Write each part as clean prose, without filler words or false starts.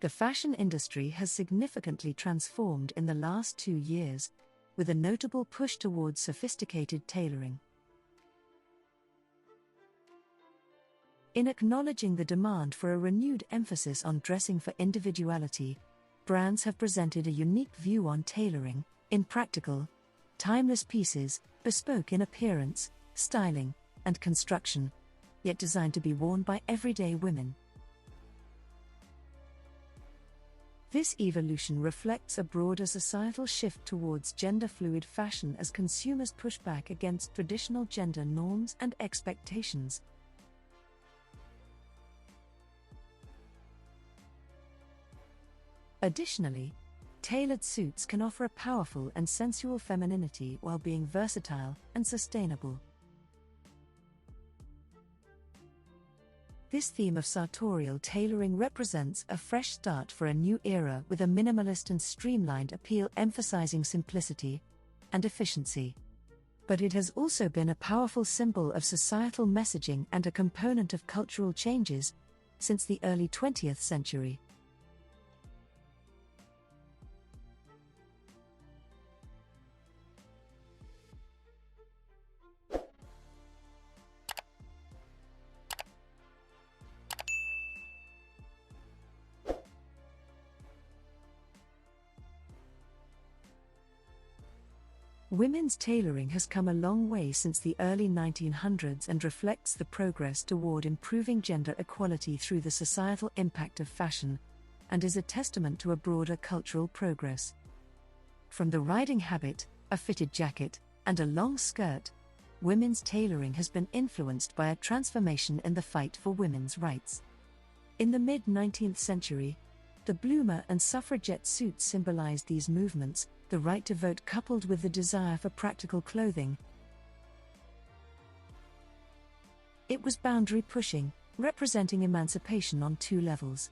The fashion industry has significantly transformed in the last 2 years, with a notable push towards sophisticated tailoring. In acknowledging the demand for a renewed emphasis on dressing for individuality, brands have presented a unique view on tailoring, in practical, timeless pieces, bespoke in appearance, styling, and construction, yet designed to be worn by everyday women. This evolution reflects a broader societal shift towards gender-fluid fashion as consumers push back against traditional gender norms and expectations. Additionally, tailored suits can offer a powerful and sensual femininity while being versatile and sustainable. This theme of sartorial tailoring represents a fresh start for a new era with a minimalist and streamlined appeal emphasizing simplicity and efficiency. But it has also been a powerful symbol of societal messaging and a component of cultural changes since the early 20th century. Women's tailoring has come a long way since the early 1900s and reflects the progress toward improving gender equality through the societal impact of fashion, and is a testament to a broader cultural progress. From the riding habit, a fitted jacket, and a long skirt, women's tailoring has been influenced by a transformation in the fight for women's rights. In the mid-19th century, the bloomer and suffragette suits symbolized these movements, the right to vote coupled with the desire for practical clothing. It was boundary pushing, representing emancipation on 2 levels.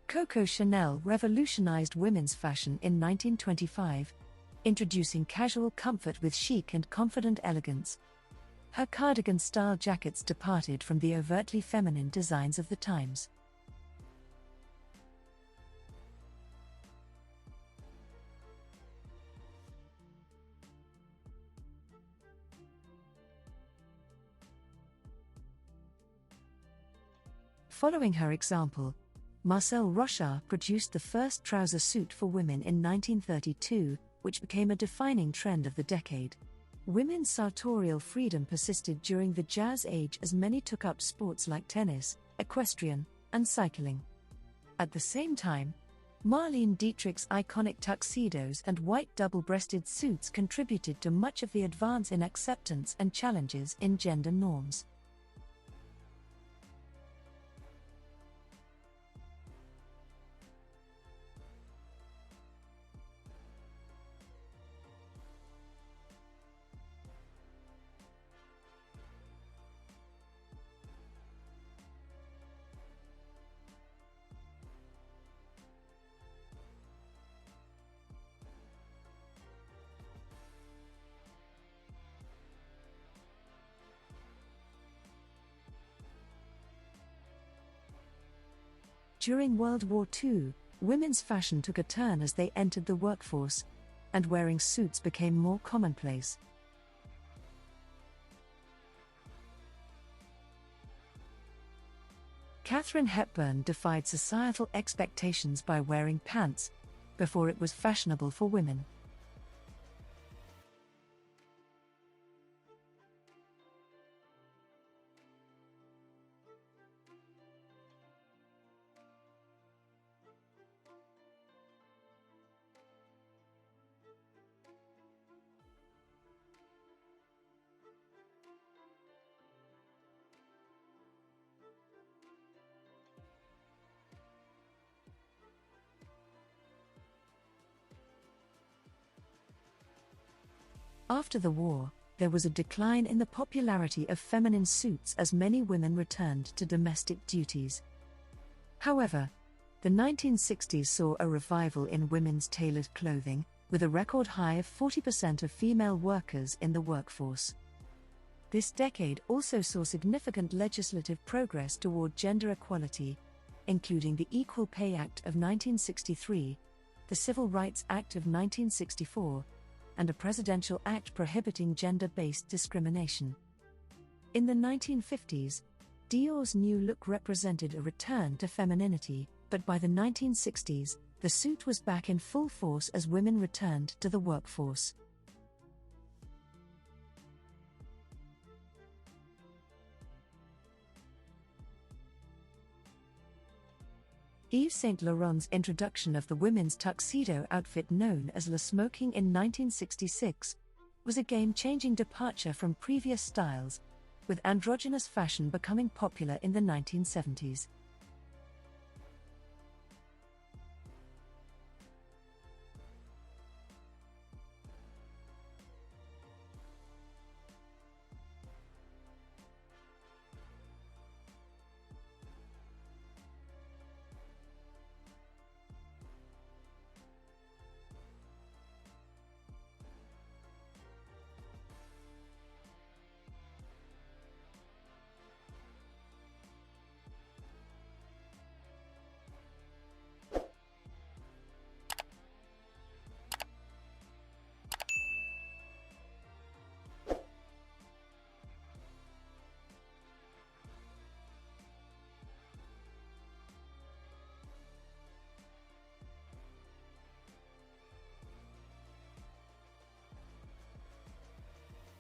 Coco Chanel revolutionized women's fashion in 1925, introducing casual comfort with chic and confident elegance. Her cardigan-style jackets departed from the overtly feminine designs of the times. Following her example, Marcel Rochard produced the first trouser suit for women in 1932, which became a defining trend of the decade. Women's sartorial freedom persisted during the Jazz Age as many took up sports like tennis, equestrian, and cycling. At the same time, Marlene Dietrich's iconic tuxedos and white double-breasted suits contributed to much of the advance in acceptance and challenges in gender norms. During World War II, women's fashion took a turn as they entered the workforce, and wearing suits became more commonplace. Katharine Hepburn defied societal expectations by wearing pants, before it was fashionable for women. After the war, there was a decline in the popularity of feminine suits as many women returned to domestic duties. However, the 1960s saw a revival in women's tailored clothing, with a record high of 40% of female workers in the workforce. This decade also saw significant legislative progress toward gender equality, including the Equal Pay Act of 1963, the Civil Rights Act of 1964, and a presidential act prohibiting gender-based discrimination. In the 1950s, Dior's new look represented a return to femininity, but by the 1960s, the suit was back in full force as women returned to the workforce. Yves Saint Laurent's introduction of the women's tuxedo outfit known as Le Smoking in 1966 was a game-changing departure from previous styles, with androgynous fashion becoming popular in the 1970s.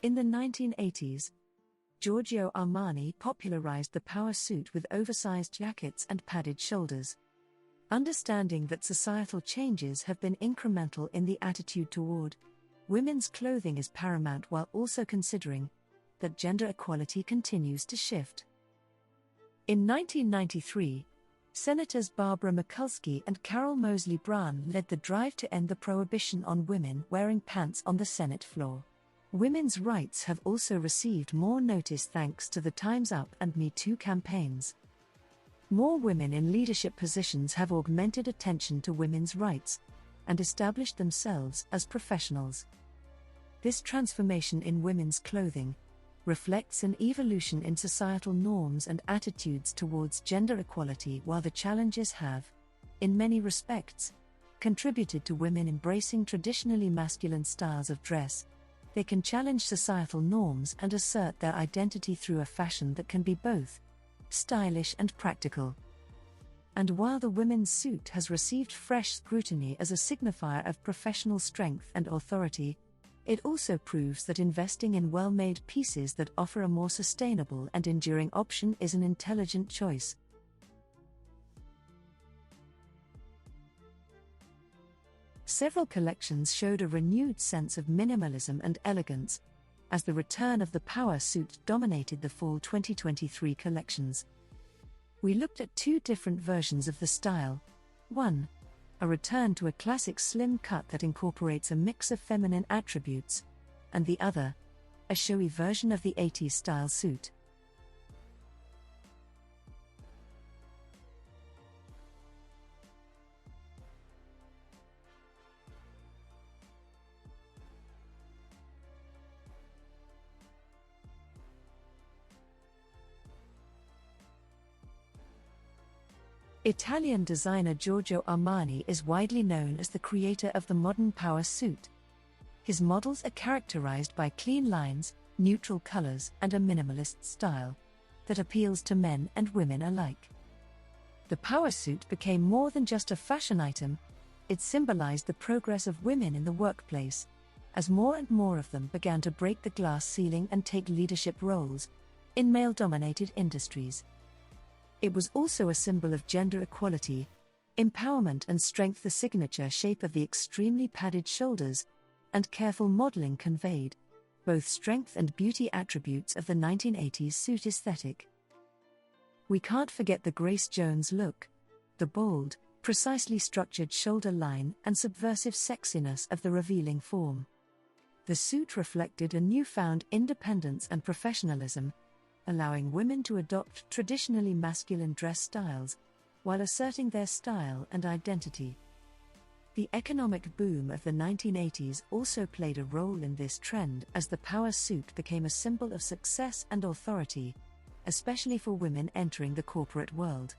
In the 1980s, Giorgio Armani popularized the power suit with oversized jackets and padded shoulders. Understanding that societal changes have been incremental in the attitude toward women's clothing is paramount, while also considering that gender equality continues to shift. In 1993, Senators Barbara Mikulski and Carol Moseley Braun led the drive to end the prohibition on women wearing pants on the Senate floor. Women's rights have also received more notice thanks to the Time's Up and Me Too campaigns. More women in leadership positions have augmented attention to women's rights and established themselves as professionals. This transformation in women's clothing reflects an evolution in societal norms and attitudes towards gender equality. While the challenges have, in many respects, contributed to women embracing traditionally masculine styles of dress, they can challenge societal norms and assert their identity through a fashion that can be both stylish and practical. And while the women's suit has received fresh scrutiny as a signifier of professional strength and authority, it also proves that investing in well-made pieces that offer a more sustainable and enduring option is an intelligent choice. Several collections showed a renewed sense of minimalism and elegance, as the return of the power suit dominated the fall 2023 collections. We looked at two different versions of the style. One, a return to a classic slim cut that incorporates a mix of feminine attributes, and the other, a showy version of the 80s style suit. Italian designer Giorgio Armani is widely known as the creator of the modern power suit. His models are characterized by clean lines, neutral colors, and a minimalist style that appeals to men and women alike. The power suit became more than just a fashion item, it symbolized the progress of women in the workplace, as more and more of them began to break the glass ceiling and take leadership roles in male-dominated industries. It was also a symbol of gender equality, empowerment and strength. The signature shape of the extremely padded shoulders and careful modeling conveyed both strength and beauty attributes of the 1980s suit aesthetic. We can't forget the Grace Jones look, the bold, precisely structured shoulder line and subversive sexiness of the revealing form. The suit reflected a newfound independence and professionalism, allowing women to adopt traditionally masculine dress styles, while asserting their style and identity. The economic boom of the 1980s also played a role in this trend, as the power suit became a symbol of success and authority, especially for women entering the corporate world.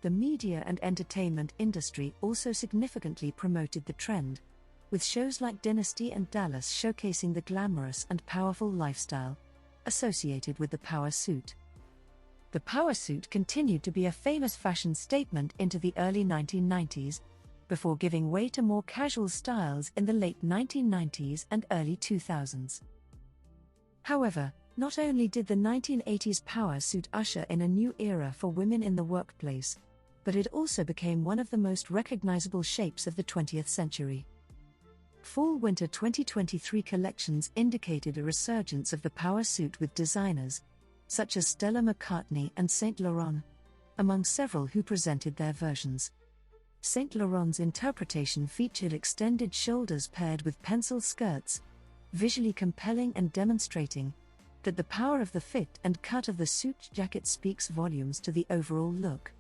The media and entertainment industry also significantly promoted the trend, with shows like Dynasty and Dallas showcasing the glamorous and powerful lifestyle associated with the power suit. The power suit continued to be a famous fashion statement into the early 1990s, before giving way to more casual styles in the late 1990s and early 2000s. However, not only did the 1980s power suit usher in a new era for women in the workplace, but it also became one of the most recognizable shapes of the 20th century. Fall-Winter 2023 collections indicated a resurgence of the power suit, with designers such as Stella, McCartney and Saint Laurent among several who presented their versions. Saint Laurent's interpretation featured extended shoulders paired with pencil skirts, visually compelling and demonstrating that the power of the fit and cut of the suit jacket speaks volumes to the overall look.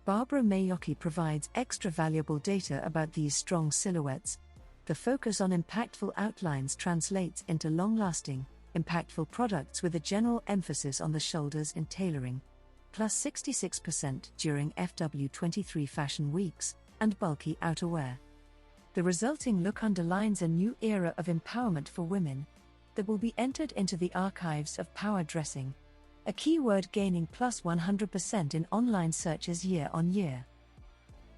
Barbara Mayoki provides extra valuable data about these strong silhouettes. The focus on impactful outlines translates into long-lasting, impactful products with a general emphasis on the shoulders in tailoring, plus 66% during FW23 fashion weeks, and bulky outerwear. The resulting look underlines a new era of empowerment for women that will be entered into the archives of power dressing, a keyword gaining plus 100% in online searches year on year.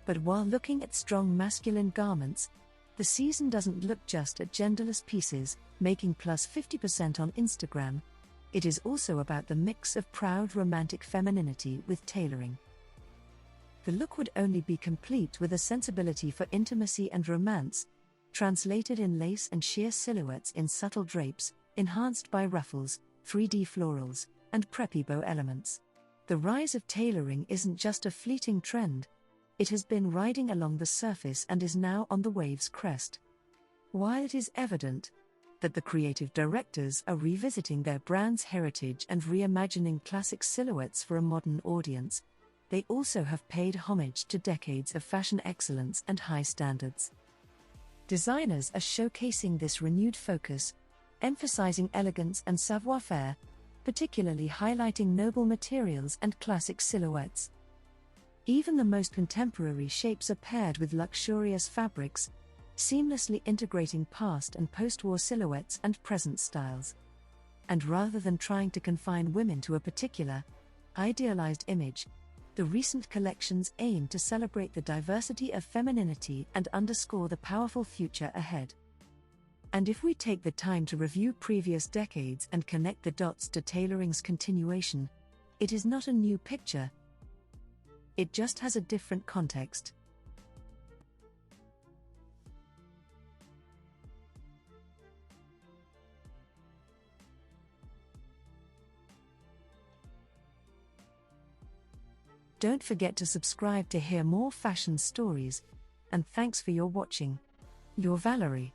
But while looking at strong masculine garments, the season doesn't look just at genderless pieces, making plus 50% on Instagram. It is also about the mix of proud romantic femininity with tailoring. The look would only be complete with a sensibility for intimacy and romance, translated in lace and sheer silhouettes in subtle drapes, enhanced by ruffles, 3D florals, and preppy bow elements. The rise of tailoring isn't just a fleeting trend. It has been riding along the surface and is now on the wave's crest. While it is evident that the creative directors are revisiting their brand's heritage and reimagining classic silhouettes for a modern audience, they also have paid homage to decades of fashion excellence and high standards. Designers are showcasing this renewed focus, emphasizing elegance and savoir-faire, particularly highlighting noble materials and classic silhouettes. Even the most contemporary shapes are paired with luxurious fabrics, seamlessly integrating past and post-war silhouettes and present styles. And rather than trying to confine women to a particular, idealized image, the recent collections aim to celebrate the diversity of femininity and underscore the powerful future ahead. And if we take the time to review previous decades and connect the dots to tailoring's continuation, it is not a new picture. It just has a different context. Don't forget to subscribe to hear more fashion stories, and thanks for your watching. Your Valerie.